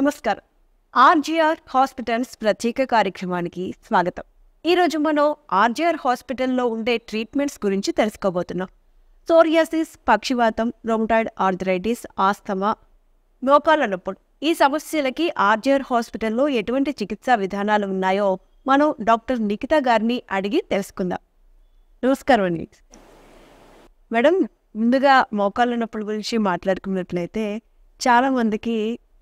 నమస్కారం. RGR hospitals ప్రత్యేక కార్యక్రమానికి స్వాగతం. ఈరోజు మనం ఆర్జీఆర్ హాస్పిటల్లో ఉండే ట్రీట్మెంట్స్ గురించి తెలుసుకోబోతున్నాం. సోరియాసిస్, పక్షివాతం, రొమటాయిడ్ ఆర్థరైటిస్, ఆస్తమా, మోకాళ్ళ నొప్పులు ఈ సమస్యలకి ఆర్జీఆర్ హాస్పిటల్లో ఎటువంటి చికిత్సా విధానాలు ఉన్నాయో మనం డాక్టర్ నిఖిత గారిని అడిగి తెలుసుకుందాం. నమస్కారం అండి మేడం. ముందుగా మోకాళ్ళ నొప్పుల గురించి మాట్లాడుకున్నట్లయితే చాలామందికి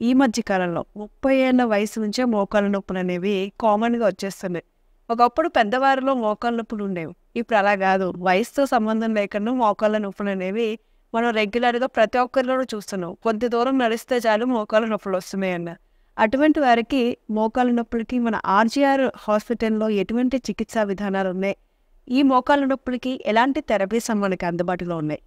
ఈ మధ్య కాలంలో 30 ఏళ్ల వయసు నుంచే మోకాళ్ళ నొప్పులు అనేవి కామన్గా వచ్చేస్తున్నాయి. ఒకప్పుడు పెద్దవారిలో మోకాళ్ళ నొప్పులు ఉండేవి, ఇప్పుడు అలా కాదు. వయసుతో సంబంధం లేకుండా మోకాళ్ళ నొప్పులు అనేవి మనం రెగ్యులర్గా ప్రతి ఒక్కరిలోనూ చూస్తున్నాం. కొద్ది దూరం నడిస్తే చాలు మోకాళ్ళ నొప్పులు వస్తున్నాయి అన్న. అటువంటి వారికి మోకాళ్ళ నొప్పులకి మన ఆర్జీఆర్ హాస్పిటల్లో ఎటువంటి చికిత్సా విధానాలు ఉన్నాయి, ఈ మోకాళ్ళ నొప్పులకి ఎలాంటి థెరపీస్ మనకి అందుబాటులో ఉన్నాయి?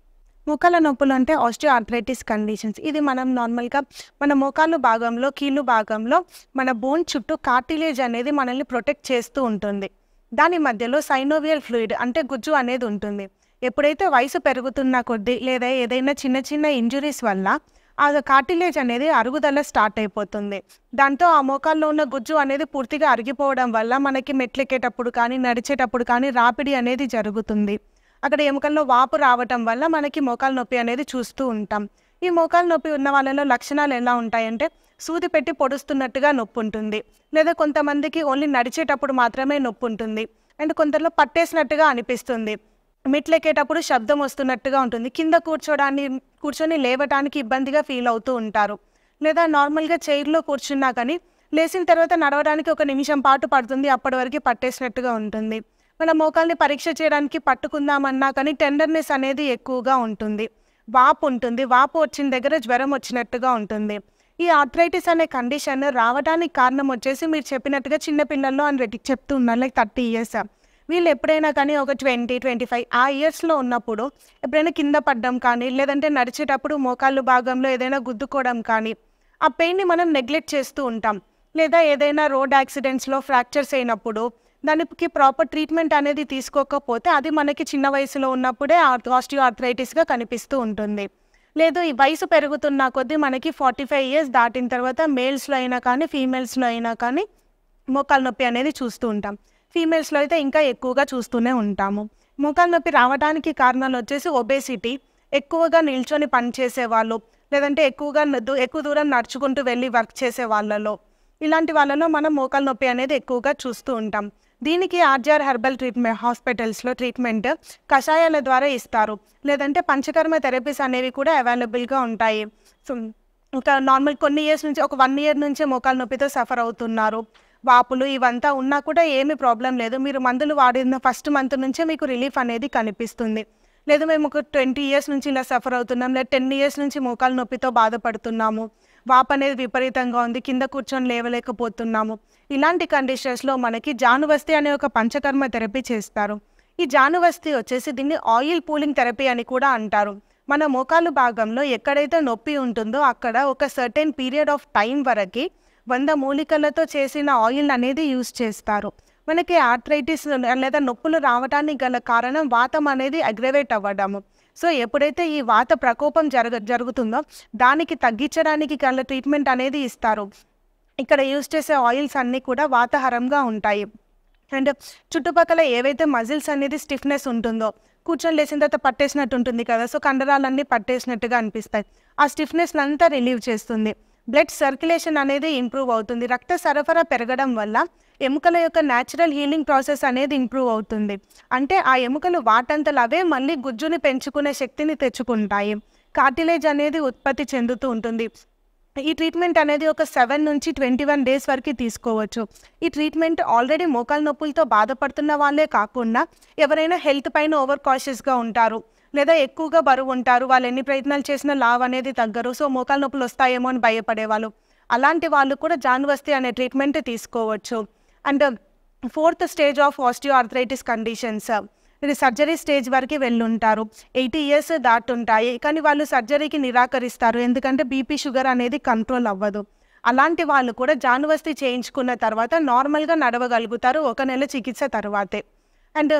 మోకాళ్ళ నొప్పులు అంటే ఆస్టియోఆర్థరైటిస్ కండిషన్స్. ఇది మనం నార్మల్గా మన మోకాళ్ళు భాగంలో, కీళ్ళు భాగంలో మన బోన్ చుట్టూ కార్టిలేజ్ అనేది మనల్ని ప్రొటెక్ట్ చేస్తూ ఉంటుంది. దాని మధ్యలో సైనోవియల్ ఫ్లూయిడ్ అంటే గుజ్జు అనేది ఉంటుంది. ఎప్పుడైతే వయసు పెరుగుతున్న కొద్దీ లేదా ఏదైనా చిన్న చిన్న ఇంజురీస్ వల్ల ఆ కార్టిలేజ్ అనేది అరుగుదల స్టార్ట్ అయిపోతుంది. దాంతో ఆ మోకాల్లో ఉన్న గుజ్జు అనేది పూర్తిగా అరిగిపోవడం వల్ల మనకి మెట్లెక్కేటప్పుడు కానీ నడిచేటప్పుడు కానీ రాపిడి అనేది జరుగుతుంది. అక్కడ ఎముకల్లో వాపు రావటం వల్ల మనకి మోకాలు నొప్పి అనేది చూస్తూ ఉంటాం. ఈ మోకాలు నొప్పి ఉన్న వాళ్ళలో లక్షణాలు ఎలా ఉంటాయంటే సూది పెట్టి పొడుస్తున్నట్టుగా నొప్పి ఉంటుంది, లేదా కొంతమందికి ఓన్లీ నడిచేటప్పుడు మాత్రమే నొప్పి ఉంటుంది, అండ్ కొందరిలో పట్టేసినట్టుగా అనిపిస్తుంది, మెట్లెక్కేటప్పుడు శబ్దం వస్తున్నట్టుగా ఉంటుంది, కింద కూర్చొని లేవటానికి ఇబ్బందిగా ఫీల్ అవుతూ ఉంటారు, లేదా నార్మల్గా చైర్లో కూర్చున్నా కానీ లేచిన తర్వాత నడవడానికి 1 నిమిషం పాటు పడుతుంది, అప్పటి వరకు పట్టేసినట్టుగా ఉంటుంది. మన మోకాల్ని పరీక్ష చేయడానికి పట్టుకుందామన్నా కానీ టెండర్నెస్ అనేది ఎక్కువగా ఉంటుంది, వాపు ఉంటుంది, వాపు వచ్చిన దగ్గర జ్వరం వచ్చినట్టుగా ఉంటుంది. ఈ ఆర్థరైటిస్ అనే కండిషన్ రావడానికి కారణం వచ్చేసి మీరు చెప్పినట్టుగా చిన్నపిల్లల్లో అని చెప్తూ ఉన్నారు, లైక్ 30 years. వీళ్ళు ఎప్పుడైనా కానీ ఒక 20-25 ఆ ఇయర్స్లో ఉన్నప్పుడు ఎప్పుడైనా కింద పడ్డం కానీ, లేదంటే నడిచేటప్పుడు మోకాళ్ళు భాగంలో ఏదైనా గుద్దుకోవడం కానీ, ఆ పెయిన్ని మనం నెగ్లెక్ట్ చేస్తూ ఉంటాం. లేదా ఏదైనా రోడ్ యాక్సిడెంట్స్లో ఫ్రాక్చర్స్ అయినప్పుడు దానికి ప్రాపర్ ట్రీట్మెంట్ అనేది తీసుకోకపోతే అది మనకి చిన్న వయసులో ఉన్నప్పుడే ఆస్టియోఆర్థరైటిస్గా కనిపిస్తూ ఉంటుంది. లేదు ఈ వయసు పెరుగుతున్న కొద్దీ మనకి 45 years దాటిన తర్వాత మేల్స్లో అయినా కానీ ఫీమేల్స్లో అయినా కానీ మోకాలు నొప్పి అనేది చూస్తూ ఉంటాం. ఫీమేల్స్లో అయితే ఇంకా ఎక్కువగా చూస్తూనే ఉంటాము. మోకాలు నొప్పి రావడానికి కారణాలు వచ్చేసి ఒబేసిటీ, ఎక్కువగా నిల్చొని పని చేసేవాళ్ళు, లేదంటే ఎక్కువ దూరం నడుచుకుంటూ వెళ్ళి వర్క్ చేసే వాళ్ళలో, ఇలాంటి వాళ్ళలో మనం మోకాలు నొప్పి అనేది ఎక్కువగా చూస్తూ ఉంటాం. దీనికి ఆర్జీఆర్ హెర్బల్ హాస్పిటల్స్లో ట్రీట్మెంట్ కషాయాల ద్వారా ఇస్తారు, లేదంటే పంచకర్మ థెరపీస్ అనేవి కూడా అవైలబుల్గా ఉంటాయి. సో ఒక నార్మల్ కొన్ని ఇయర్స్ నుంచి ఒక 1 year నుంచే మోకాలు నొప్పితో సఫర్ అవుతున్నారు, వాపులు ఇవంతా ఉన్నా కూడా ఏమీ ప్రాబ్లం లేదు, మీరు మందులు వాడిన ఫస్ట్ మంత్ నుంచే మీకు రిలీఫ్ అనేది కనిపిస్తుంది. లేదు మేము ఒక 20 years నుంచి ఇలా సఫర్ అవుతున్నాం, లేదా 10 years నుంచి మోకాలు నొప్పితో బాధపడుతున్నాము, వాపు అనేది విపరీతంగా ఉంది, కింద కూర్చొని లేవలేకపోతున్నాము, ఇలాంటి కండిషన్స్లో మనకి జానువస్తి అనే ఒక పంచకర్మ థెరపీ చేస్తారు. ఈ జానువస్తి వచ్చేసి దీన్ని ఆయిల్ పూలింగ్ థెరపీ అని కూడా అంటారు. మన మోకాలు భాగంలో ఎక్కడైతే నొప్పి ఉంటుందో అక్కడ ఒక సర్టెన్ పీరియడ్ ఆఫ్ టైం వరకు 100 మూలికలతో చేసిన ఆయిల్ అనేది యూజ్ చేస్తారు. మనకి ఆర్థరైటిస్ లేదా నొప్పులు రావడానికి గల కారణం వాతం అనేది అగ్రవేట్ అవ్వడము. సో ఎప్పుడైతే ఈ వాత ప్రకోపం జరుగుతుందో దానికి తగ్గించడానికి గల ట్రీట్మెంట్ అనేది ఇస్తారు. ఇక్కడ యూజ్ చేసే ఆయిల్స్ అన్నీ కూడా వాతహరంగా ఉంటాయి. అండ్ చుట్టుపక్కల ఏవైతే మజిల్స్ అనేది స్టిఫ్నెస్ ఉంటుందో, కూర్చొని లేచిన తర్వాత పట్టేసినట్టు ఉంటుంది కదా, సో కండరాలన్నీ పట్టేసినట్టుగా అనిపిస్తాయి, ఆ స్టిఫ్నెస్ అంతా రిలీవ్ చేస్తుంది. బ్లడ్ సర్క్యులేషన్ అనేది ఇంప్రూవ్ అవుతుంది. రక్త సరఫరా పెరగడం వల్ల ఎముకల యొక్క న్యాచురల్ హీలింగ్ ప్రాసెస్ అనేది ఇంప్రూవ్ అవుతుంది. అంటే ఆ ఎముకలు వాటంతలు అవే మళ్ళీ గుజ్జుని పెంచుకునే శక్తిని తెచ్చుకుంటాయి. కార్టిలేజ్ అనేది ఉత్పత్తి చెందుతూ ఉంటుంది. ఈ ట్రీట్మెంట్ అనేది ఒక 7 నుంచి 21 days వరకు తీసుకోవచ్చు. ఈ ట్రీట్మెంట్ ఆల్రెడీ మోకాలు నొప్పులతో బాధపడుతున్న వాళ్ళే కాకుండా ఎవరైనా హెల్త్ పైన ఓవర్ కాషియస్గా ఉంటారు, లేదా ఎక్కువగా బరువు ఉంటారు, వాళ్ళు ఎన్ని ప్రయత్నాలు చేసినా లావ్ అనేది తగ్గరు, సో మోకాలు నొప్పులు వస్తాయేమో అని భయపడేవాళ్ళు, అలాంటి వాళ్ళు కూడా జానువస్తి అనే ట్రీట్మెంట్ తీసుకోవచ్చు. And 4th stage of osteoarthritis conditions, ఇది సర్జరీ స్టేజ్ వరకు వెళ్ళుంటారు, 80 years దాటుంటాయి, కానీ వాళ్ళు సర్జరీకి నిరాకరిస్తారు ఎందుకంటే బీపీ షుగర్ అనేది కంట్రోల్ అవ్వదు. అలాంటి వాళ్ళు కూడా జానువస్తి చేయించుకున్న తర్వాత నార్మల్గా నడవగలుగుతారు 1 నెల చికిత్స తర్వాతే. అండ్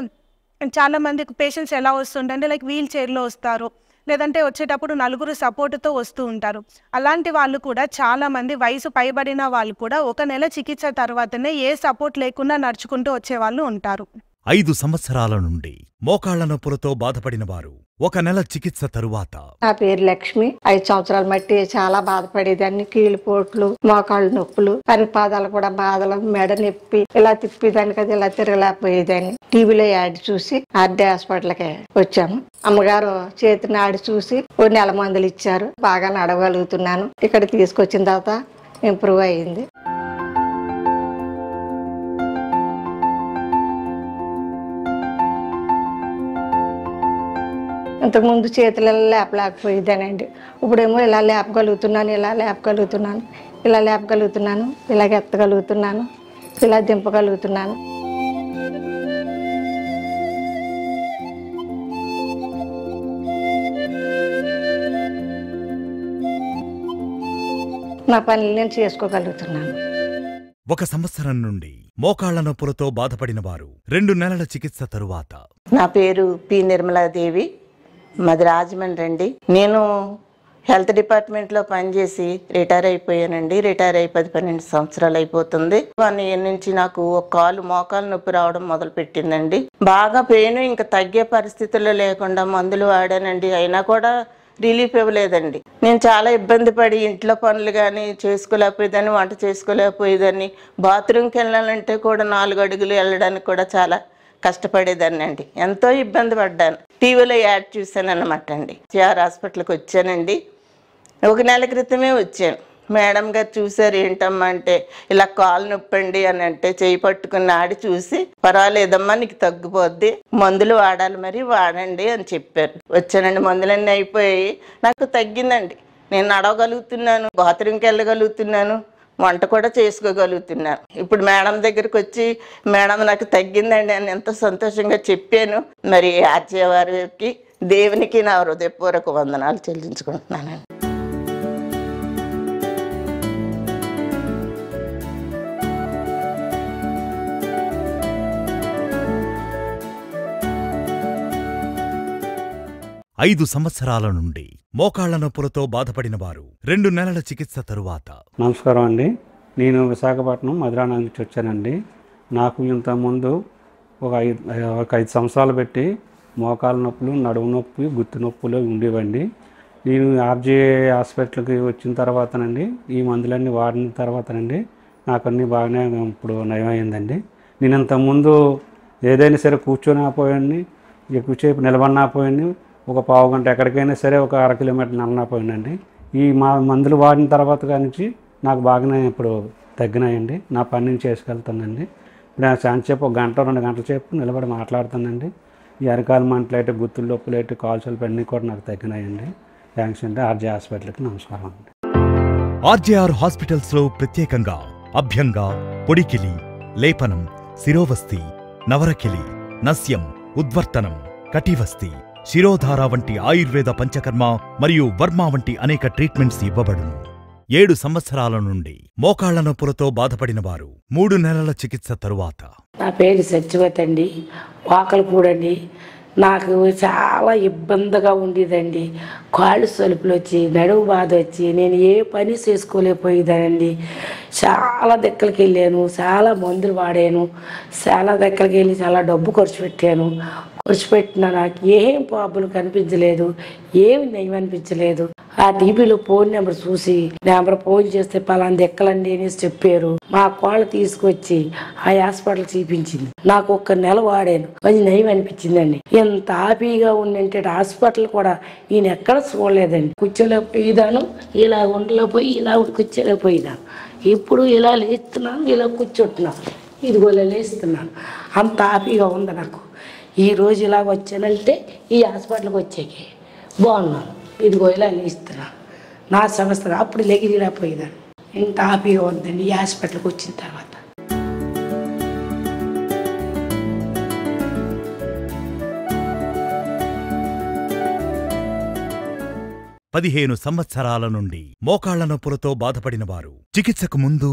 చాలామంది పేషెంట్స్ ఎలా వస్తుంటే లైక్ వీల్ చైర్లో వస్తారు, లేదంటే వచ్చేటప్పుడు నలుగురు సపోర్టుతో వస్తూ ఉంటారు. అలాంటి వాళ్ళు కూడా చాలామంది వయసు పైబడిన వాళ్ళు కూడా 1 నెల చికిత్స తర్వాతనే ఏ సపోర్ట్ లేకుండా నడుచుకుంటూ వచ్చేవాళ్ళు ఉంటారు. 5 సంవత్సరాల నుండి మోకాళ్ల నొప్పులతో బాధపడిన వారు 1 నెల చికిత్స తరువాత. నా పేరు లక్ష్మి. 5 సంవత్సరాల మట్టి చాలా బాధపడేదాన్ని. కీళ్ళు పోట్లు, మోకాళ్ళు నొప్పులు, పాదాలు కూడా బాధలు, మెడ నొప్పి, ఇలా తిప్పేదాన్ని కదా, ఇలా తిరగలేకపోయేదాన్ని. టీవీలో యాడ్ చూసి ఆర్డే హాస్పిటల్కి వచ్చాము. అమ్మగారు చేతిని ఆడి చూసి 1 నెల మందులు ఇచ్చారు. బాగా నడవగలుగుతున్నాను. ఇక్కడ తీసుకొచ్చిన తర్వాత ఇంప్రూవ్ అయ్యింది. ఇంతకుముందు చేతులలో లేపలేకపోయేదానండి. ఇప్పుడేమో ఇలా లేపగలుగుతున్నాను, ఇలా ఎత్తగలుగుతున్నాను, ఇలా దింపగలుగుతున్నాను. నా పనులు నేను చేసుకోగలుగుతున్నాను. 1 సంవత్సరం నుండి మోకాళ్ల నొప్పులతో బాధపడిన వారు 2 నెలల చికిత్స తరువాత. నా పేరు పి నిర్మలాదేవి, మాది రాజమండ్రి అండి. నేను హెల్త్ డిపార్ట్మెంట్లో పనిచేసి రిటైర్ అయిపోయానండి. రిటైర్ అయి 10-12 సంవత్సరాలు అయిపోతుంది. 1 ఇయర్ నుంచి నాకు ఒక మోకాలు నొప్పి రావడం మొదలు పెట్టిందండి. బాగా పెయిన్ ఇంకా తగ్గే పరిస్థితుల్లో లేకుండా మందులు వాడానండి. అయినా కూడా రిలీఫ్ ఇవ్వలేదండి. నేను చాలా ఇబ్బంది పడి ఇంట్లో పనులు కానీ చేసుకోలేకపోయేదాన్ని, వంట చేసుకోలేకపోయేదాన్ని. బాత్రూమ్కి వెళ్ళాలంటే కూడా 4 అడుగులు వెళ్ళడానికి కూడా చాలా కష్టపడేదాన్ని అండి. ఎంతో ఇబ్బంది పడ్డాను. టీవీలో యాడ్ చూశాను అనమాట అండి. జిఆర్ హాస్పిటల్కి వచ్చానండి. 1 నెల క్రితమే వచ్చాను. మేడం గారు చూసారు, ఏంటమ్మా అంటే ఇలా కాలు నొప్పండి అని అంటే చేయి పట్టుకుని ఆడి చూసి, పర్వాలేదమ్మా నీకు తగ్గిపోద్ది, మందులు వాడాలి మరి వాడండి అని చెప్పారు. వచ్చానండి. మందులన్నీ అయిపోయి నాకు తగ్గిందండి. నేను నడవగలుగుతున్నాను, బాత్రూమ్కి వెళ్ళగలుగుతున్నాను, వంట కూడా చేసుకోగలుగుతున్నాను. ఇప్పుడు మేడం దగ్గరికి వచ్చి మేడం నాకు తగ్గిందండి అని ఎంతో సంతోషంగా చెప్పాను. మరి ఆర్జే వారికి, దేవునికి నా హృదయపూర్వక వందనాలు చెల్లించుకుంటున్నానండి. ఐదు సంవత్సరాల నుండి మోకాళ్ల నొప్పులతో బాధపడిన వారు 2 నెలల చికిత్స తరువాత. నమస్కారం అండి. నేను విశాఖపట్నం మధురాన నుంచి వచ్చానండి. నాకు ఇంతకుముందు ఒక 5 సంవత్సరాలు పెట్టి మోకాళ్ళ నొప్పులు, నడుము నొప్పి, గుత్తి నొప్పులు ఉండేవండి. నేను ఆర్జే హాస్పిటల్కి వచ్చిన తర్వాతనండి, ఈ మందులన్నీ వాడిన తర్వాతనండి నాకు అన్నీ బాగానే ఇప్పుడు నయమైందండి. నేను ఇంతకుముందు ఏదైనా సరే కూర్చొని ఆపోయాన్ని, ఎక్కువసేపు నిలబడినా పోయాన్ని, ఒక పావు గంట ఎక్కడికైనా సరే ఒక 1/2 కిలోమీటర్ నడినా పోయినండి. ఈ మందులు వాడిన తర్వాత నుంచి నాకు బాగానే ఇప్పుడు తగ్గినాయండి. నా పని నుంచి చేసుకెళ్తానండి. ఇప్పుడు నేను చాలాసేపు 1 గంట 2 గంటల సేపు నిలబడి మాట్లాడుతానండి. ఈ అరికాలు మంటలేటు, గుత్తులు నొప్పులేటు, కాల్చలు అన్నీ కూడా నాకు తగ్గినాయండి. థ్యాంక్స్ అండి. ఆర్జే హాస్పిటల్కి నమస్కారం అండి. ఆర్జేఆర్ హాస్పిటల్స్లో ప్రత్యేకంగా అభ్యంగ, పొడికిలి, లేపనం, శిరోవస్తి, నవరకిలి, నస్యం, ఉద్వర్తనం, కటివస్తి, శిరోధార వంటి ఆయుర్వేద పంచకర్మ మరియు వర్మ వంటి అనేక ట్రీట్మెంట్స్ ఇవ్వబడును. 7 సంవత్సరాల నుండి మోకాళ్ల నొప్పులతో బాధపడిన వారు 3 నెలల చికిత్స తరువాత. నా పేరు సత్యవతి అండి. వాకలపూడండి. నాకు చాలా ఇబ్బందిగా ఉండేదండి. కాళ్ళు సలుపులు వచ్చి, నడుము బాధ వచ్చి, నేను ఏ పని చేసుకోలేకపోయేదానండి. చాలా దగ్గరికి వెళ్ళాను, చాలా మందులు వాడాను, చాలా దగ్గరికి వెళ్ళి చాలా డబ్బు ఖర్చు పెట్టాను. ఖర్చు పెట్టినా నాకు ఏం ప్రాబ్లం కనిపించలేదు, ఏమి నయం అనిపించలేదు. ఆ టీవీలో ఫోన్ నెంబర్ చూసి ఫోన్ చేస్తే పలానా దెక్కలండి అనేసి చెప్పారు. మా కోళ్ళ తీసుకొచ్చి ఆ హాస్పిటల్ చూపించింది. నాకు 1 నెల వాడాను, అది నయం అనిపించిందండి. ఎంత హ్యాపీగా ఉందంటే హాస్పిటల్ కూడా ఈయన ఎక్కడ చూడలేదండి. కూర్చోలేకపోయేదాను, ఇలా ఉండలేకపోయి ఇలా కూర్చోలేకపోయేదాను. ఇప్పుడు ఇలా లేస్తున్నాను, ఇలా కూర్చుంటున్నాను, ఇదిగో ఇలా లేస్తున్నాను. అంత హ్యాపీగా ఉంది నాకు. ఈరోజు ఇలా వచ్చానంటే ఈ హాస్పిటల్కి వచ్చాకే బాగున్నాను. ఇదిగో ఇలా లేస్తున్నాను. నా సంవత్సరం అప్పుడు లెగిరిపోయేదాన్ని. ఇంత హ్యాపీగా ఉందండి ఈ హాస్పిటల్కి వచ్చిన తర్వాత. పదిహేను సంవత్సరాల నుండి మోకాళ్ల నొప్పులతో బాధపడిన వారు చికిత్సకు ముందు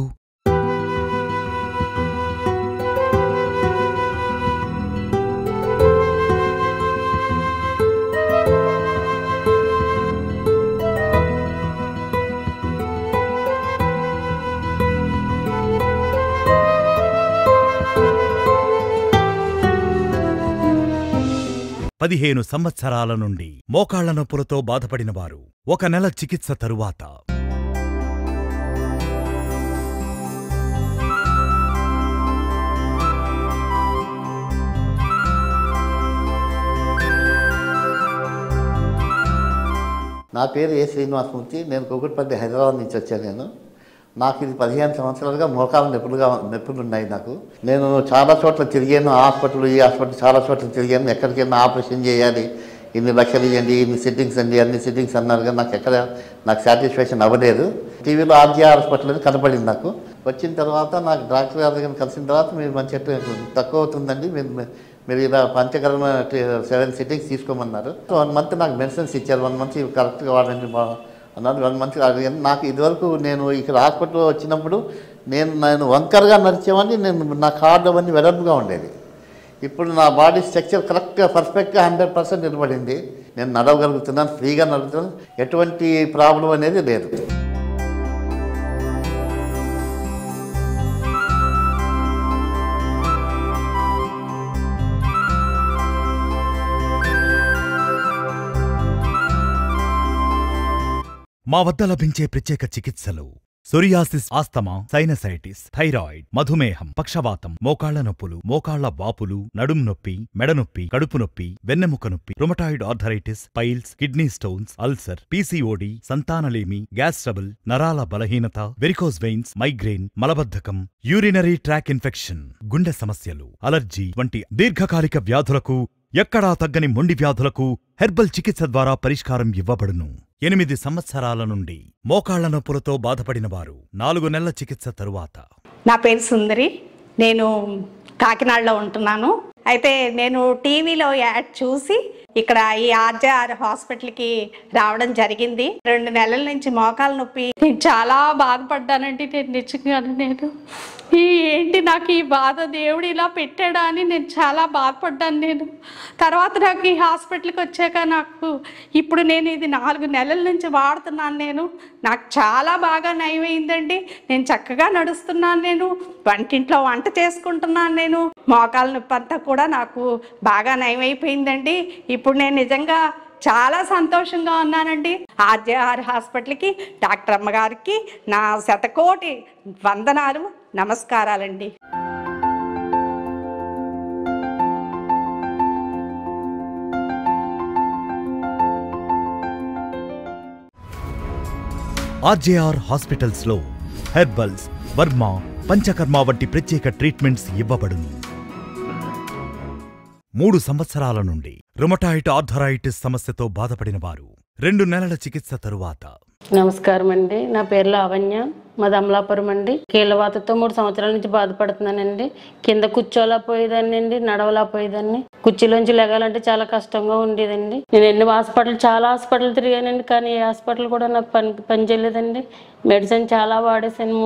15 సంవత్సరాల నుండి మోకాళ్ల నొప్పులతో బాధపడినవారు 1 నెల చికిత్స తరువాత నా పేరు ఏ శ్రీనివాసమూర్తి. నేను కూకట్పల్లి హైదరాబాద్ నుంచి వచ్చాను. నాకు ఇది 15 సంవత్సరాలుగా మోకాలు నొప్పులు ఉన్నాయి. నేను చాలా చోట్ల తిరిగాను, ఈ హాస్పిటల్ చాలా చోట్ల తిరిగాను. ఎక్కడికైనా ఆపరేషన్ చేయాలి, ఇన్ని లక్షలు ఇవ్వండి, ఇన్ని సిట్టింగ్స్ అండి, అన్ని సిట్టింగ్స్ అన్నారు. కానీ నాకు సాటిస్ఫాక్షన్ అవ్వలేదు. టీవీలో ఆర్జీఆర్ హాస్పిటల్ అని కనపడింది. నాకు వచ్చిన తర్వాత నాకు డాక్టర్ గారి దగ్గర కలిసిన తర్వాత మీరు మంచి తక్కువ అవుతుందండి, మీరు ఇలా పంచకరణ 7 సిట్టింగ్స్ తీసుకోమన్నారు. 1 మంత్ నాకు మెడిసిన్స్ ఇచ్చారు. 1 మంత్ కరెక్ట్గా వాడండి అన్నారు. 1 మంత్ నాకు ఇదివరకు నేను ఇక్కడ హాస్పిటల్లో వచ్చినప్పుడు నేను వంకరగా నడిచేవాడిని. నా కాళ్ళు అవన్నీ వెడల్పుగా ఉండేది. ఇప్పుడు నా బాడీ స్ట్రక్చర్ కరెక్ట్గా పర్ఫెక్ట్గా 100% నిలబడింది. నేను నడవగలుగుతున్నాను, ఫ్రీగా నడుపుతున్నాను. ఎటువంటి ప్రాబ్లం అనేది లేదు. మా వద్ద లభించే ప్రత్యేక చికిత్సలు సోరియాసిస్, ఆస్తమా, సైనసైటిస్, థైరాయిడ్, మధుమేహం, పక్షవాతం, మోకాళ్ల నొప్పులు, మోకాళ్ల వాపులు, నడుం నొప్పి, మెడనొప్పి, కడుపు నొప్పి, వెన్నెముక నొప్పి, rheumatoid arthritis, piles, kidney stones, ulcer, PCOD, సంతానలేమి, గ్యాస్ ట్రబుల్, నరాల బలహీనత, వెరికోస్ వెయిన్స్, మైగ్రేన్, మలబద్ధకం, యూరినరీ ట్రాక్ ఇన్ఫెక్షన్, గుండె సమస్యలు, అలర్జీ వంటి దీర్ఘకాలిక వ్యాధులకు, ఎక్కడా తగ్గని మొండి వ్యాధులకు హెర్బల్ చికిత్స ద్వారా పరిష్కారం ఇవ్వబడును. 8 సంవత్సరాల నుండి మోకాళ్ల నొప్పులతో బాధపడినవారు 4 నెలల చికిత్స తరువాత. నా పేరు సుందరి. నేను కాకినాడలో ఉంటున్నాను. అయితే నేను టీవీలో యాడ్ చూసి ఇక్కడ ఈ ఆర్జేఆర్ హాస్పిటల్కి రావడం జరిగింది. 2 నెలల నుంచి మోకాలు నొప్పి నేను చాలా బాధపడ్డానండి. నేను ఏంటి నాకు ఈ బాధ, దేవుడు ఇలా పెట్టాడా అని నేను చాలా బాధపడ్డాను. తర్వాత నాకు ఈ హాస్పిటల్కి వచ్చాక ఇప్పుడు నేను ఇది 4 నెలల నుంచి వాడుతున్నాను. నాకు చాలా బాగా నయమైందండి. నేను చక్కగా నడుస్తున్నాను. వంటింట్లో వంట చేసుకుంటున్నాను. మోకాల నొప్పి అంతా కూడా నాకు బాగా నయమైపోయిందండి. ఇప్పుడు నేను నిజంగా చాలా సంతోషంగా ఉన్నానండి. ఆర్జేఆర్ హాస్పిటల్కి, డాక్టర్ అమ్మగారికి నా శతకోటి వందనాలు, నమస్కారాలండి. ఆర్జేఆర్ హాస్పిటల్స్ లో హెర్బల్స్, వర్మ, పంచకర్మ వంటి ప్రత్యేక ట్రీట్మెంట్స్ ఇవ్వబడును. 3 సంవత్సరాల నుండి రుమటాయిడ్ ఆర్థరైటిస్ సమస్యతో బాధపడిన వారు 2 నెలల చికిత్స తరువాత. నమస్కారం అండి. నా పేరు లావణ్య. మాది అమలాపురం అండి. కీళ్ళవాతతో 3 సంవత్సరాల నుంచి బాధపడుతున్నానండి. కింద కూర్చోలా పోయేదాన్ని అండి, నడవలా పోయేదాన్ని. కుర్చీలోంచి లెగాలంటే చాలా కష్టంగా ఉండేదండి. నేను చాలా హాస్పిటల్ తిరిగానండి, కానీ ఏ హాస్పిటల్ కూడా నాకు పని చేయలేదండి. మెడిసిన్ చాలా వాడేసాను,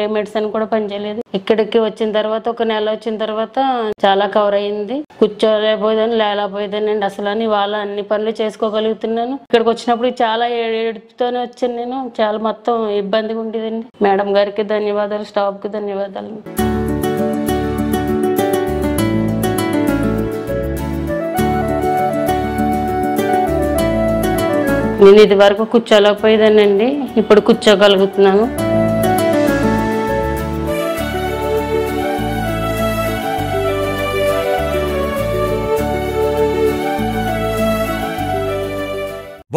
ఏ మెడిసిన్ కూడా పనిచేయలేదు. ఇక్కడికి వచ్చిన తర్వాత 1 నెల వచ్చిన తర్వాత చాలా కవర్ అయ్యింది. కూర్చోలేకపోయేదాన్ని, లేకపోయేదాన్ని అండి. అసలు అని వాళ్ళ అన్ని పనులు చేసుకోగలుగుతున్నాను. ఇక్కడికి వచ్చినప్పుడు చాలా ఏడుపుతోనే వచ్చాను నేను. చాలా మొత్తం ఇబ్బందిగా ఉండేదండి. మేడం గారికి ధన్యవాదాలు, స్టాఫ్కి ధన్యవాదాలు. నేను ఇది వరకు కూర్చోలేకపోయేదానండి, ఇప్పుడు కూర్చోగలుగుతున్నాను.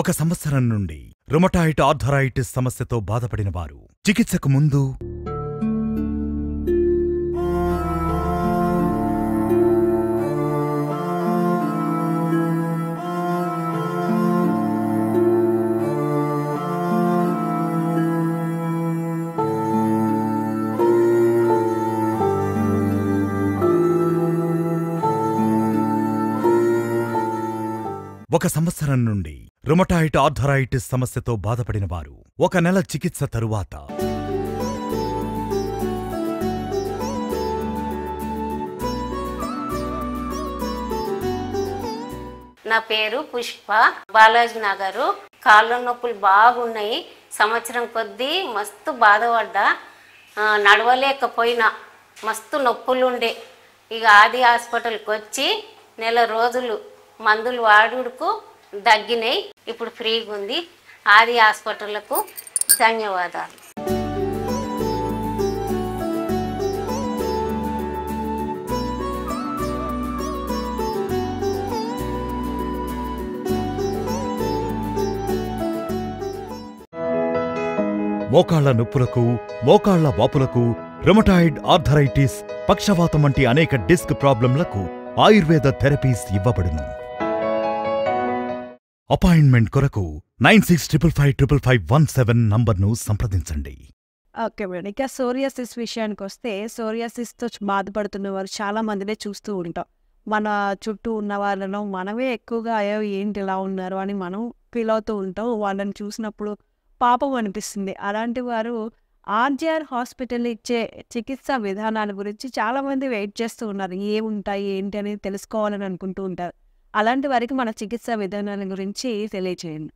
ఒక సంవత్సరం నుండి రుమటాయిడ్ ఆర్థరైటిస్ సమస్యతో బాధపడిన వారు చికిత్సకు ముందు రుమటాయిడ్ ఆర్థరైటిస్ సమస్యతో బాధపడిన వారు 1 నెల చికిత్స తరువాత. నా పేరు పుష్ప. బాలాజీ నగరు. కాళ్ళ నొప్పులు బాగున్నాయి. సంవత్సరం కొద్దీ మస్తు బాధపడ్డా, నడవలేకపోయినా, మస్తు నొప్పులు ఉండే. ఇక ఆది హాస్పిటల్కి వచ్చి 1 నెల రోజులు మందులు వాడుకు తగ్గినాయి. ఇప్పుడు ఫ్రీగా ఉంది. ఆది హాస్పిటల్కు ధన్యవాదాలు. మోకాళ్ల నొప్పులకు, మోకాళ్ల వాపులకు, రుమటాయిడ్ ఆర్థరైటిస్, పక్షవాతం వంటి అనేక డిస్క్ ప్రాబ్లంలకు ఆయుర్వేద థెరపీస్ ఇవ్వబడును. అపాయింట్మెంట్ కొరకు 96555517 నంబర్ను సంప్రదించండి. Okay madam. ఇక సోరియాసిస్ విషయానికి వస్తే, సోరియాసిస్తో బాధపడుతున్న వారు చాలా మందినే చూస్తూ ఉంటాం. మన చుట్టూ ఉన్న వాళ్ళలో మనమే ఎక్కువగా అయ్యో ఏంటి ఇలా ఉన్నారు అని మనం ఫీల్ అవుతూ ఉంటాం. వాళ్ళని చూసినప్పుడు పాపం అనిపిస్తుంది. అలాంటి వారు ఆర్జీఆర్ హాస్పిటల్ ఇచ్చే చికిత్సా విధానాల గురించి చాలామంది వెయిట్ చేస్తూ ఉన్నారు. ఏముంటాయి ఏంటి అనేది తెలుసుకోవాలని అనుకుంటూ ఉంటారు. అలాంటి వారికి మన చికిత్సా విధానాల గురించి తెలియచేయండి.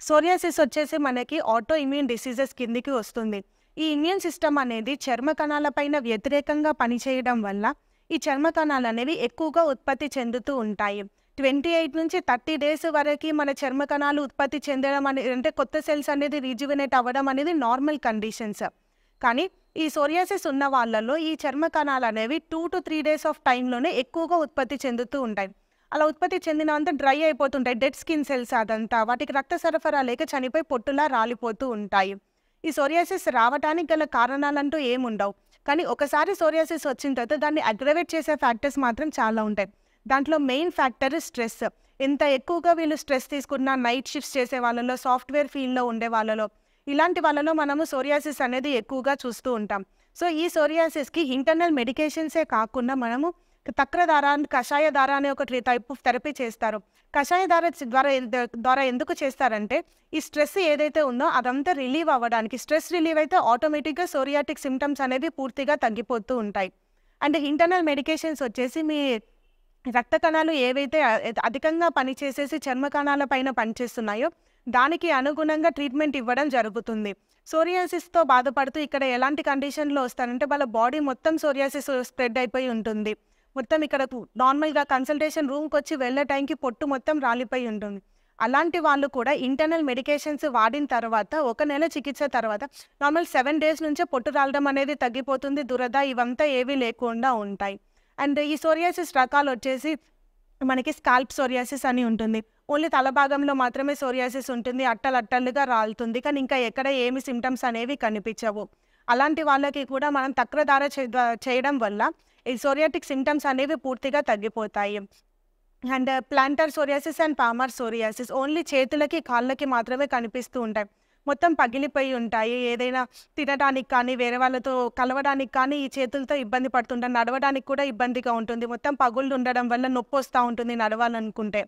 సోరియాసిస్ వచ్చేసి మనకి ఆటో ఇమ్యూన్ డిసీజెస్ కిందికి వస్తుంది. ఈ ఇమ్యూన్ సిస్టమ్ అనేది చర్మ కణాలపైన వ్యతిరేకంగా పనిచేయడం వల్ల ఈ చర్మ కణాలు అనేవి ఎక్కువగా ఉత్పత్తి చెందుతూ ఉంటాయి. 28 నుంచి 30 డేస్ వరకు మన చర్మ కణాలు ఉత్పత్తి చెందడం అనేది, అంటే కొత్త సెల్స్ అనేది రీజువినేట్ అవ్వడం అనేది నార్మల్ కండిషన్స్. కానీ ఈ సోరియాసిస్ ఉన్న వాళ్ళలో ఈ చర్మ కణాలు అనేవి 2 to 3 డేస్ ఆఫ్ టైంలోనే ఎక్కువగా ఉత్పత్తి చెందుతూ ఉంటాయి. అలా ఉత్పత్తి చెందినంత డ్రై అయిపోతుంటాయి. డెడ్ స్కిన్ సెల్స్ అదంతా వాటికి రక్త సరఫరా లేక చనిపోయి పొట్టులా రాలిపోతూ ఉంటాయి. ఈ సోరియాసిస్ రావడానికి గల కారణాలంటూ ఏముండవు. కానీ ఒకసారి సోరియాసిస్ వచ్చిన తర్వాత దాన్ని అగ్రవేట్ చేసే ఫ్యాక్టర్స్ మాత్రం చాలా ఉంటాయి. దాంట్లో మెయిన్ ఫ్యాక్టర్ స్ట్రెస్. ఎంత ఎక్కువగా వీళ్ళు స్ట్రెస్ తీసుకున్న, నైట్ షిఫ్ట్స్ చేసే వాళ్ళలో, సాఫ్ట్వేర్ ఫీల్డ్లో ఉండే వాళ్ళలో, ఇలాంటి వాళ్ళలో మనము సోరియాసిస్ అనేది ఎక్కువగా చూస్తూ ఉంటాం. సో ఈ సోరియాసిస్కి ఇంటర్నల్ మెడికేషన్సే కాకుండా మనము తక్రధార, కషాయ ధార అనే ఒక టైప్ ఆఫ్ థెరపీ చేస్తారు. కషాయ ధార ద్వారా ఎందుకు చేస్తారంటే ఈ స్ట్రెస్ ఏదైతే ఉందో అదంతా రిలీవ్ అవ్వడానికి. స్ట్రెస్ రిలీవ్ అయితే ఆటోమేటిక్గా సోరియాటిక్ సిమ్టమ్స్ అనేవి పూర్తిగా తగ్గిపోతూ ఉంటాయి. అండ్ ఇంటర్నల్ మెడికేషన్స్ వచ్చేసి మీ రక్త కణాలు ఏవైతే అధికంగా పనిచేసేసి చర్మ కణాల పైన పనిచేస్తున్నాయో దానికి అనుగుణంగా ట్రీట్మెంట్ ఇవ్వడం జరుగుతుంది. సోరియాసిస్తో బాధపడుతూ ఇక్కడ ఎలాంటి కండిషన్లో వస్తారంటే వాళ్ళ బాడీ మొత్తం సోరియాసిస్ స్ప్రెడ్ అయిపోయి ఉంటుంది. మొత్తం ఇక్కడ నార్మల్గా కన్సల్టేషన్ రూమ్కి వచ్చి వెళ్ళే టైంకి పొట్టు మొత్తం రాలిపోయి ఉంటుంది. అలాంటి వాళ్ళు కూడా ఇంటర్నల్ మెడికేషన్స్ వాడిన తర్వాత 1 నెల చికిత్స తర్వాత నార్మల్ 7 డేస్ నుంచే పొట్టు రాలడం అనేది తగ్గిపోతుంది. దురద ఇవంతా ఏవీ లేకుండా ఉంటాయి. అండ్ ఈ సోరియాసిస్ రకాలు వచ్చేసి మనకి స్కాల్ప్ సోరియాసిస్ అని ఉంటుంది. ఓన్లీ తల భాగంలో మాత్రమే సోరియాసిస్ ఉంటుంది. అట్టలుగా రాలుతుంది. కానీ ఇంకా ఎక్కడ ఏమి సిమ్టమ్స్ అనేవి కనిపించవు. అలాంటి వాళ్ళకి కూడా మనం తక్రధార చేయడం వల్ల ఈ సోరియాటిక్ సిమ్టమ్స్ అనేవి పూర్తిగా తగ్గిపోతాయి. And plantar psoriasis and palmar psoriasis only చేతులకి, కాళ్ళకి మాత్రమే కనిపిస్తూ ఉంటాయి. మొత్తం పగిలిపోయి ఉంటాయి. ఏదైనా తినడానికి కానీ, వేరే వాళ్ళతో కలవడానికి కానీ ఈ చేతులతో ఇబ్బంది పడుతుంటారు. నడవడానికి కూడా ఇబ్బందిగా ఉంటుంది. మొత్తం పగుళ్ళు ఉండడం వల్ల నొప్పి వస్తూ ఉంటుంది నడవాలనుకుంటే.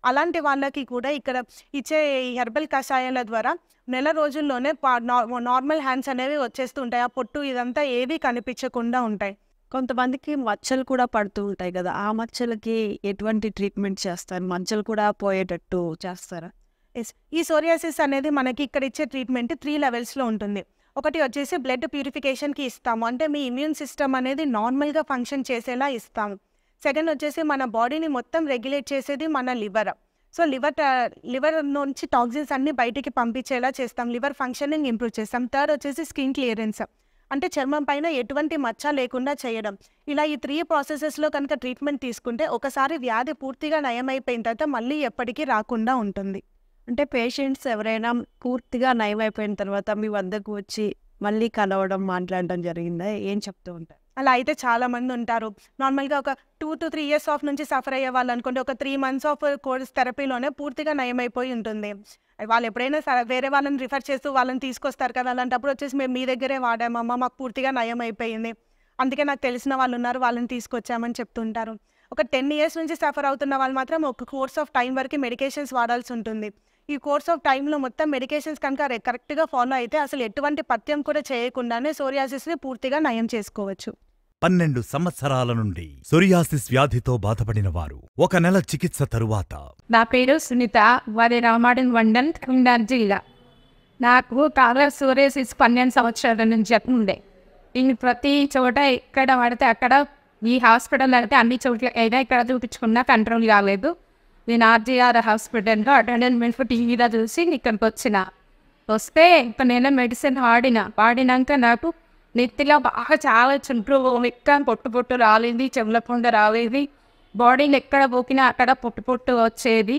అలాంటి వాళ్ళకి కూడా ఇక్కడ ఇచ్చే హెర్బల్ కషాయాల ద్వారా నెల రోజుల్లోనే నార్మల్ హ్యాండ్స్ అనేవి వచ్చేస్తూ ఉంటాయి. ఆ పొట్టు ఇదంతా ఏవి కనిపించకుండా ఉంటాయి. కొంతమందికి మచ్చలు కూడా పడుతూ ఉంటాయి కదా, ఆ మచ్చలకి ఎటువంటి ట్రీట్మెంట్ చేస్తారు? మచ్చలు కూడా పోయేటట్టు చేస్తారా? ఈ సోరియాసిస్ అనేది మనకి ఇక్కడ ఇచ్చే ట్రీట్మెంట్ 3 లెవెల్స్లో ఉంటుంది. ఒకటి వచ్చేసి బ్లడ్ ప్యూరిఫికేషన్కి ఇస్తాము, అంటే మీ ఇమ్యూన్ సిస్టమ్ అనేది నార్మల్గా ఫంక్షన్ చేసేలా ఇస్తాము. సెకండ్ వచ్చేసి మన బాడీని మొత్తం రెగ్యులేట్ చేసేది మన లివర్. సో లివర్ నుంచి టాక్సిన్స్ అన్ని బయటికి పంపించేలా చేస్తాం. లివర్ ఫంక్షనింగ్ ఇంప్రూవ్ చేస్తాం. థర్డ్ వచ్చేసి స్కిన్ క్లియరెన్స్, అంటే చర్మం పైన ఎటువంటి మచ్చ లేకుండా చేయడం. ఇలా ఈ 3 ప్రాసెసెస్లో కనుక ట్రీట్మెంట్ తీసుకుంటే ఒకసారి వ్యాధి పూర్తిగా నయమైపోయిన తర్వాత మళ్ళీ ఎప్పటికీ రాకుండా ఉంటుంది. అంటే పేషెంట్స్ ఎవరైనా పూర్తిగా నయమైపోయిన తర్వాత మీ వద్దకు వచ్చి మళ్ళీ కలవడం, మాట్లాడడం జరిగిందా? ఏం చెప్తూ ఉంటారు? అలా అయితే చాలామంది ఉంటారు. నార్మల్గా ఒక 2 to 3 years ఆఫ్ నుంచి సఫర్ అయ్యే వాళ్ళు అనుకోండి, ఒక 3 months ఆఫ్ కోర్స్ థెరపీలోనే పూర్తిగా నయమైపోయి ఉంటుంది. వాళ్ళు ఎప్పుడైనా వేరే వాళ్ళని రిఫర్ చేస్తూ వాళ్ళని తీసుకొస్తారు కదా, అలాంటప్పుడు వచ్చేసి మేము మీ దగ్గరే వాడామమ్మా, మాకు పూర్తిగా నయం అయిపోయింది, అందుకే నాకు తెలిసిన వాళ్ళు ఉన్నారు వాళ్ళని తీసుకొచ్చామని చెప్తుంటారు. ఒక 10 years నుంచి సఫర్ అవుతున్న వాళ్ళు మాత్రం ఒక కోర్స్ ఆఫ్ టైం వరకు మెడికేషన్స్ వాడాల్సి ఉంటుంది. ఈ కోర్స్ ఆఫ్ టైంలో మొత్తం మెడికేషన్స్ కనుక కరెక్ట్గా ఫాలో అయితే అసలు ఎటువంటి పథ్యం కూడా చేయకుండానే సోరియాసిస్ని పూర్తిగా నయం చేసుకోవచ్చు. 12 సంవత్సరాల నుండి సోరియాసిస్ వ్యాధితో బాధపడిన వారు 1 నెల చికిత్స తరువాత. నా పేరు సునీత, వారి రామాడన్ వండన్, కరీంనగర్ జిల్లా. నాకు కాలర్ సోరియాసిస్ 12 సంవత్సరాల నుంచి ఉండే. నేను ప్రతి చోట ఎక్కడ పడితే అక్కడ, ఈ హాస్పిటల్ అయితే అన్ని చోట్ల అయినా ఇక్కడ చూపించుకున్నా కంట్రోల్ కాలేదు. నేను ఆర్జీఆర్ హాస్పిటల్లో అటెండెంట్ టీవీలో చూసి ఇక్కడికి వస్తే ఇంకా నేను మెడిసిన్ వాడినాక నాకు నెత్తిలో బాగా చాలా చుండ్రు ఎక్క పొట్టు రాలేదు, చెవులకుండా రాలేదు, బాడీలో ఎక్కడ పోకినా అక్కడ పొట్టు వచ్చేది,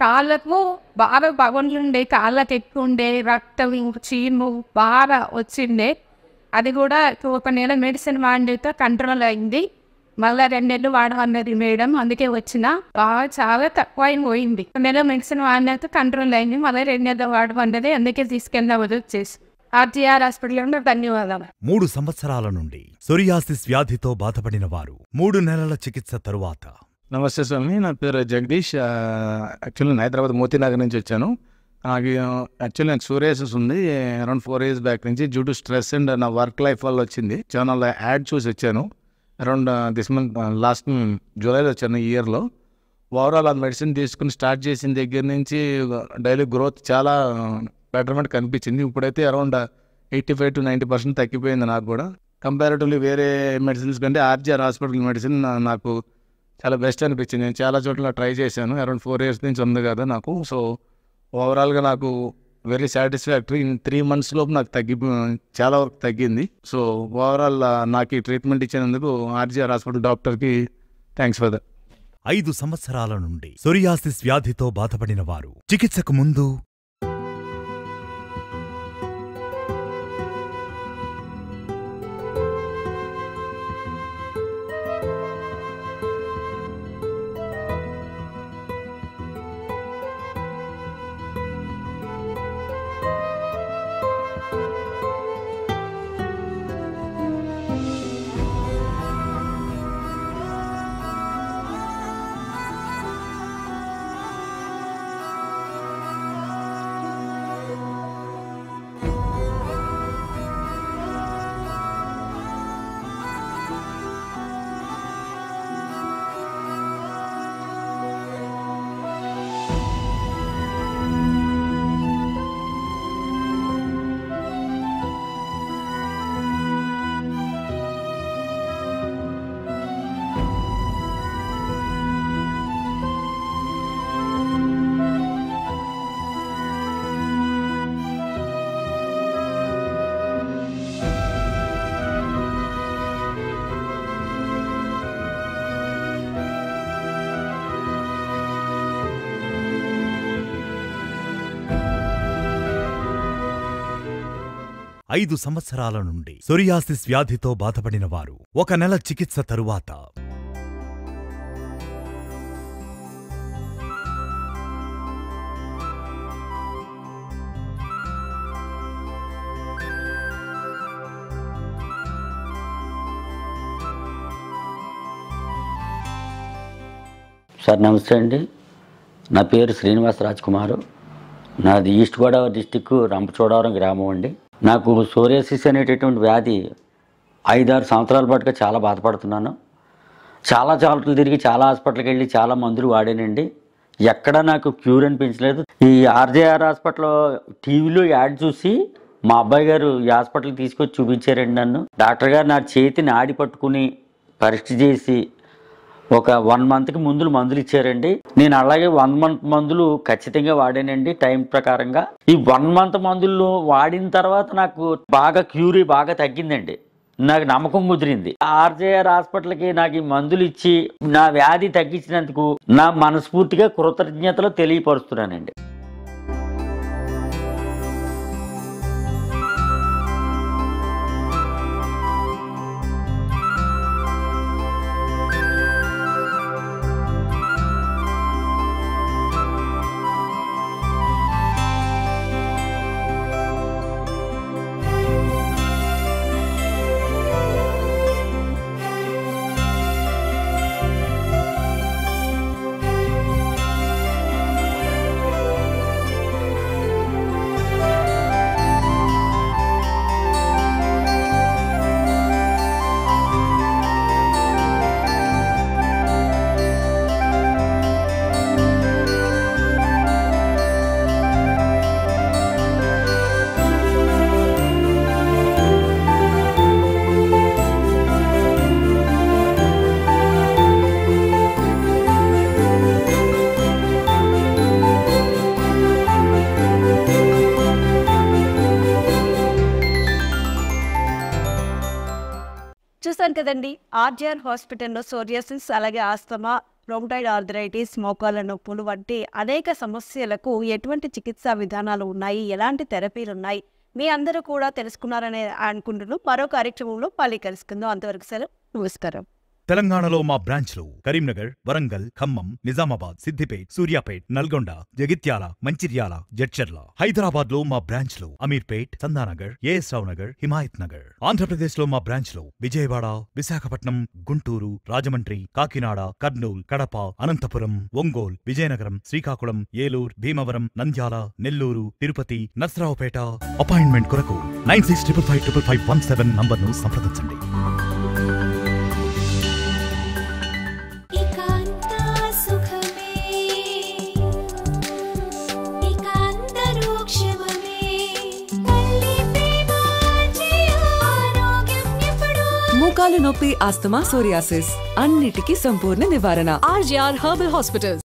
కాళ్ళకు బాగా పగులుండే, కాళ్ళకి ఎక్కువ ఉండే, రక్తం చీము బాగా వచ్చిండే. అది కూడా 1 నెల మెడిసిన్ వాడితే కంట్రోల్ అయింది. మళ్ళీ 2 నెలలు వాడమన్నది మేడం, అందుకే వచ్చిన. బాగా చాలా తక్కువ పోయింది. 1 నెల మెడిసిన్ వాడినాక కంట్రోల్ అయింది. మళ్ళీ 2 నెలలు వాడమన్నది, అందుకే తీసుకెళ్ళిన వచ్చేసి ఆర్జీఆర్ హాస్పిటల్. ధన్యవాదాలు. 3 సంవత్సరాల నుండి సోరియాసిస్ వ్యాధితో బాధపడిన వారు 3 నెలల చికిత్స తరువాత. నమస్తే స్వామి, నా పేరు జగదీష్. యాక్చువల్లీ నేను హైదరాబాద్ మోతీనగర్ నుంచి వచ్చాను. నాకు సోరియాసిస్ ఉంది. అరౌండ్ 4 years బ్యాక్ నుంచి డ్యూ టు స్ట్రెస్ అండ్ నా వర్క్ లైఫ్ వల్ల వచ్చింది. ఛానల్ యాడ్ చూసి వచ్చాను. అరౌండ్ దిస్ మంత్ లాస్ట్ జూలైలో వచ్చాను ఈ ఇయర్లో. ఓవరాల్ ఆ మెడిసిన్ తీసుకుని స్టార్ట్ చేసిన దగ్గర నుంచి డైలీ గ్రోత్ చాలా బెటర్మెంట్ కనిపించింది. ఇప్పుడైతే అరౌండ్ 85 to 90% తగ్గిపోయింది నాకు కూడా. కంపారిటివ్లీ వేరే మెడిసిన్స్ కంటే ఆర్జీఆర్ హాస్పిటల్ మెడిసిన్ నాకు చాలా బెస్ట్ అనిపించింది. నేను చాలా చోట్ల ట్రై చేశాను. అరౌండ్ 4 years నుంచి ఉంది కదా నాకు. సో ఓవరాల్గా నాకు వెరీ సాటిస్ఫాక్టరీ. ఇన్ 3 months లోపు నాకు చాలా వరకు తగ్గింది. సో ఓవరాల్ నాకు ఈ ట్రీట్మెంట్ ఇచ్చినందుకు ఆర్జీఆర్ హాస్పిటల్ డాక్టర్కి థ్యాంక్స్ ఫర్ దట్. 5 సంవత్సరాల నుండి సోరియాసిస్ వ్యాధితో బాధపడిన వారు చికిత్సకు ముందు 5 సంవత్సరాల నుండి సోరియాసిస్ వ్యాధితో బాధపడిన వారు 1 నెల చికిత్స తరువాత. సార్ నమస్తే అండి. నా పేరు శ్రీనివాస్ రాజ్ కుమారు. నాది ఈస్ట్ గోదావరి డిస్టిక్ రంపచోడవరం గ్రామం అండి. నాకు సోరియాసిస్ అనేటటువంటి వ్యాధి 5-6 సంవత్సరాల పాటుగా చాలా బాధపడుతున్నాను. చాలా చోట్ల తిరిగి చాలా హాస్పిటల్కి వెళ్ళి చాలా మందులు వాడానండి. ఎక్కడా నాకు క్యూర్ అనిపించలేదు. ఈ ఆర్జేఆర్ హాస్పిటల్లో టీవీలో యాడ్ చూసి మా అబ్బాయి గారు ఈ హాస్పిటల్కి తీసుకొచ్చి చూపించారండి నన్ను. డాక్టర్ గారు నా చేతిని ఆడి పట్టుకుని పరీక్ష చేసి ఒక 1 monthకి మందులు ఇచ్చారండి. నేను అలాగే 1 month మందులు ఖచ్చితంగా వాడానండి టైం ప్రకారంగా. ఈ 1 month మందులు వాడిన తర్వాత నాకు బాగా క్యూరీ బాగా తగ్గిందండి. నాకు నమ్మకం కుదిరింది. ఆర్జేఆర్ హాస్పిటల్కి నాకు ఈ మందులు ఇచ్చి నా వ్యాధి తగ్గించినందుకు నా మనస్ఫూర్తిగా కృతజ్ఞతలు తెలియపరుస్తున్నానండి. కదండి, ఆర్జీఆర్ హాస్పిటల్లో సోరియాసిస్, అలాగే ఆస్తమా, రొమటాయిడ్ ఆర్థరైటిస్, మోకాళ్ళ నొప్పులు వంటి అనేక సమస్యలకు ఎటువంటి చికిత్సా విధానాలు ఉన్నాయి, ఎలాంటి థెరపీలు ఉన్నాయి, మీ అందరూ కూడా తెలుసుకున్నారని అనుకుంటున్నాను. మరో కార్యక్రమంలో మళ్ళీ కలుసుకుందాం. అంతవరకు సెలవు, నమస్కారం. తెలంగాణలో మా బ్రాంచ్లు కరీంనగర్, వరంగల్, ఖమ్మం, నిజామాబాద్, సిద్దిపేట్, సూర్యాపేట్, నల్గొండ, జగిత్యాల, మంచిర్యాల, జడ్చర్ల. హైదరాబాద్ లో మా బ్రాంచ్లు అమీర్పేట్, చందానగర్, ఏఎస్ రావు నగర్, హిమాయత్ నగర్. ఆంధ్రప్రదేశ్ లో మా బ్రాంచ్లు విజయవాడ, విశాఖపట్నం, గుంటూరు, రాజమండ్రి, కాకినాడ, కర్నూలు, కడప, అనంతపురం, ఒంగోలు, విజయనగరం, శ్రీకాకుళం, ఏలూరు, భీమవరం, నంద్యాల, నెల్లూరు, తిరుపతి, నర్సరావుపేట. అపాయింట్మెంట్ కొరకు 96555517 నంబర్ను సంప్రదించండి. మోకాలు నొప్పి, ఆస్తమా, సోరియాసిస్ అన్నిటికీ సంపూర్ణ నివారణ. RJR Herbal Hospitals.